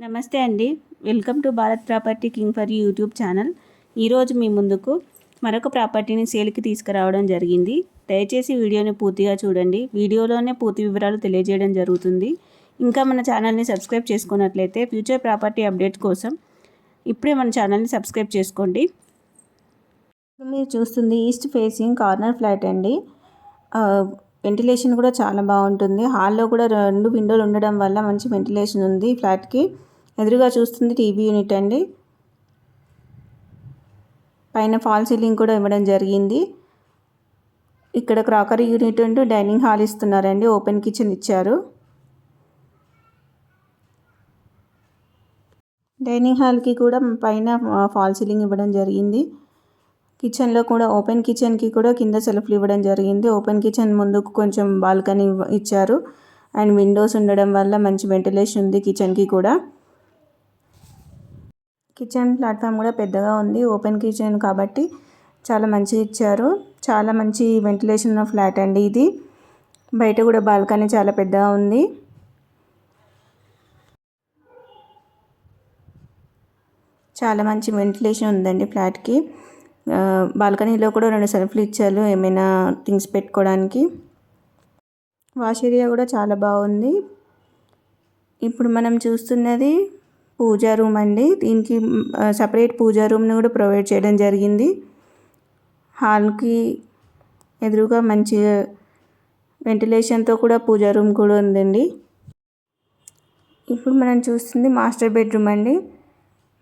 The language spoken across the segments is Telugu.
నమస్తే అండి. Welcome to Bharat property king for YouTube channel. ఈరోజు మీ ముందుకు మరొక ప్రాపర్టీని సేల్కి తీసుకురావడం జరిగింది. దయచేసి వీడియోని పూర్తిగా చూడండి. వీడియోలోనే పూర్తి వివరాలు తెలియజేయడం జరుగుతుంది. ఇంకా మన ఛానల్ని సబ్స్క్రైబ్ చేసుకున్నట్లయితే ఫ్యూచర్ ప్రాపర్టీ అప్డేట్స్ కోసం ఇప్పుడే మన ఛానల్ని సబ్స్క్రైబ్ చేసుకోండి. మీరు చూస్తుంది ఈస్ట్ ఫేసింగ్ కార్నర్ ఫ్లాట్ అండి. వెంటిలేషన్ కూడా చాలా బాగుంటుంది. హాల్లో కూడా 2 విండోలు ఉండడం వల్ల మంచి వెంటిలేషన్ ఉంది. ఫ్లాట్కి ఎదురుగా చూస్తుంది టీవీ యూనిట్ అండి. పైన ఫాల్ సీలింగ్ కూడా ఇవ్వడం జరిగింది. ఇక్కడ క్రాకరీ యూనిట్ అంటూ డైనింగ్ హాల్ ఇస్తున్నారండి. ఓపెన్ కిచెన్ ఇచ్చారు. డైనింగ్ హాల్కి కూడా పైన ఫాల్ సీలింగ్ ఇవ్వడం జరిగింది. కిచెన్లో కూడా ఓపెన్ కిచెన్కి కూడా కింద సెల్ఫ్లు ఇవ్వడం జరిగింది. ఓపెన్ కిచెన్ ముందుకు కొంచెం బాల్కనీ ఇచ్చారు. అండ్ విండోస్ ఉండడం వల్ల మంచి వెంటిలేషన్ ఉంది కిచెన్కి కూడా. కిచెన్ ప్లాట్ఫామ్ కూడా పెద్దగా ఉంది. ఓపెన్ కిచెన్ కాబట్టి చాలా మంచిగా ఇచ్చారు. చాలా మంచి వెంటిలేషన్ ఉన్న ఫ్లాట్ అండి ఇది. బయట కూడా బాల్కనీ చాలా పెద్దగా ఉంది. చాలా మంచి వెంటిలేషన్ ఉందండి ఫ్లాట్కి. బాల్కనీలో కూడా 2 సెల్ఫ్లు ఇచ్చారు ఏమైనా థింగ్స్ పెట్టుకోవడానికి. వాష్ ఏరియా కూడా చాలా బాగుంది. ఇప్పుడు మనం చూస్తున్నది పూజా రూమ్ అండి. దీనికి సపరేట్ పూజా రూమ్ని కూడా ప్రొవైడ్ చేయడం జరిగింది. హాల్కి ఎదురుగా మంచి వెంటిలేషన్తో కూడా పూజా రూమ్ కూడా ఉందండి. ఇప్పుడు మనం చూస్తుంది మాస్టర్ బెడ్రూమ్ అండి.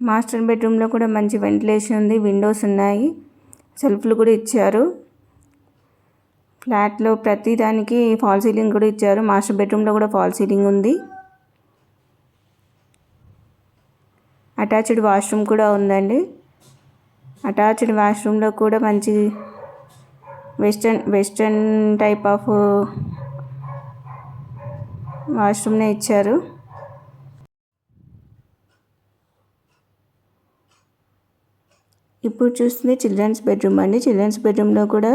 మాస్టర్ బెడ్రూమ్లో కూడా మంచి వెంటిలేషన్ ఉంది. విండోస్ ఉన్నాయి. సెల్ఫ్లు కూడా ఇచ్చారు. ఫ్లాట్లో ప్రతి దానికి ఫాల్ సీలింగ్ కూడా ఇచ్చారు. మాస్టర్ బెడ్రూమ్లో కూడా ఫాల్ సీలింగ్ ఉంది. అటాచ్డ్ వాష్రూమ్ కూడా ఉందండి. అటాచ్డ్ వాష్రూమ్లో కూడా మంచి వెస్టర్న్ టైప్ ఆఫ్ వాష్రూమ్నే ఇచ్చారు. ఇప్పుడు చూస్తుంది చిల్డ్రన్స్ బెడ్రూమ్ అండి. చిల్డ్రన్స్ బెడ్రూమ్లో కూడా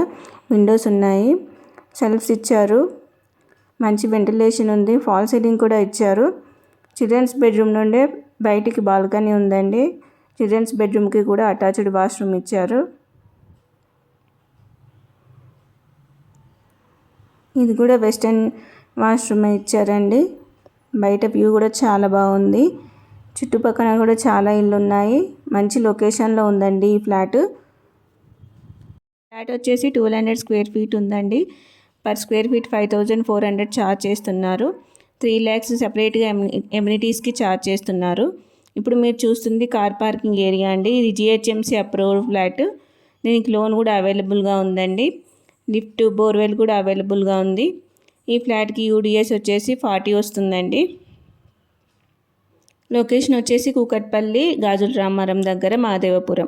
విండోస్ ఉన్నాయి. సెల్ఫ్స్ ఇచ్చారు. మంచి వెంటిలేషన్ ఉంది. ఫాల్ సీలింగ్ కూడా ఇచ్చారు. చిల్డ్రన్స్ బెడ్రూమ్ నుండే బయటికి బాల్కనీ ఉందండి. చిల్డ్రన్స్ బెడ్రూమ్కి కూడా అటాచ్డ్ వాష్రూమ్ ఇచ్చారు. ఇది కూడా వెస్టర్న్ వాష్రూమ్ ఇచ్చారండి. బయట వ్యూ కూడా చాలా బాగుంది. చుట్టుపక్కల కూడా చాలా ఇళ్ళు ఉన్నాయి. మంచి లొకేషన్లో ఉందండి ఈ ఫ్లాట్. ఫ్లాట్ వచ్చేసి 1200 స్క్వేర్ ఫీట్ ఉందండి. పర్ స్క్వేర్ ఫీట్ 5400 ఛార్జ్ చేస్తున్నారు. 3 lakhs సపరేట్గా ఎమ్యూనిటీస్కి ఛార్జ్ చేస్తున్నారు. ఇప్పుడు మీరు చూస్తుంది కార్ పార్కింగ్ ఏరియా అండి. ఇది GHMC అప్రూవ్డ్ ఫ్లాట్. దీనికి లోన్ కూడా అవైలబుల్గా ఉందండి. లిఫ్ట్, బోర్వెల్ కూడా అవైలబుల్గా ఉంది. ఈ ఫ్లాట్కి UDS వచ్చేసి 40 వస్తుందండి. లొకేషన్ వచ్చేసి కూకట్పల్లి, గాజుల రామారం దగ్గర, మహదేవపురం.